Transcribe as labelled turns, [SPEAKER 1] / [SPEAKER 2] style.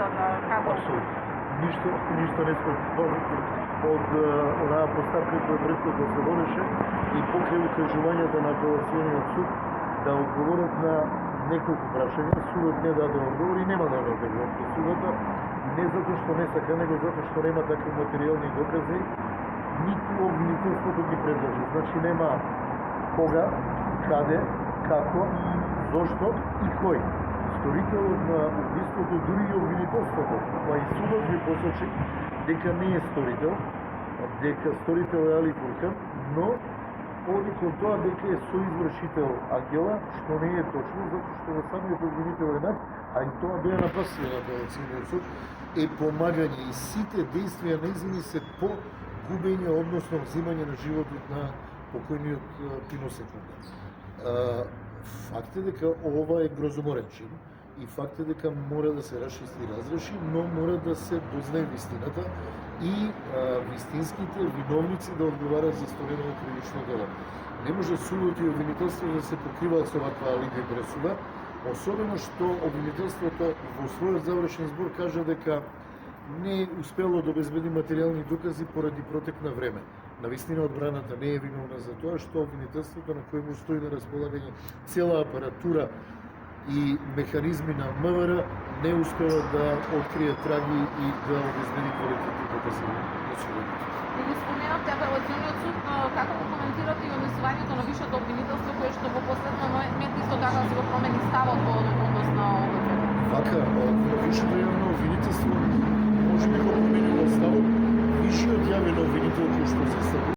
[SPEAKER 1] како?
[SPEAKER 2] Апсолутно. Ништо не сме од онаа постапка која претходно се водеше и покрај укажувањата на апелациониот суд да одговорат на неколку прашања, судот не даде одговор и нема да даде одговор. Судата не затоа што не сака, него затоа што нема такви материјални докази, ниту обвинителството ги предложи. Значи нема кога, каде, како, зошто и кој. Сторителот на убиството, дури и обвинителството, па и судот ви посочи дека не е сторител, дека сторител е Али Фуркан, но оди кон тоа дека е соизвршител Ангела, што не е точно, затоа што во самиот обвинителен акт, а и тоа беа напасија на апелацијниот суд, е помагање и сите действија нејзини се по губење, односно взимање на животот на покојниот Пино Секунда. Факт е дека ова е грозоморен чин и факт е дека мора да се расчисти и разреши, но мора да се дознае вистината и вистинските виновници да одговарат за сторено кривично дело. Не може судот и обвинителството да се покриваат со ваква алинија пресуда, особено што обвинителството во својот завршен збор кажа дека не успело да обезбеди материјални докази поради протек на време. Навистина одбраната не е виновна за тоа што обвинителството на кој му стои на располагање цела апаратура и механизми на МВР не успева да открие траги и да обезбеди квалитетни докази на судењето.
[SPEAKER 1] И го споменавте апелациониот суд, како го коментирате и однесувањето на висшето обвинителство кое што во последно момент исто така се го промени ставот во однос на ОВК?
[SPEAKER 2] Вака, висшето јавно обвинителство може би го променило ставот, висшиот јавен обвинител кој што се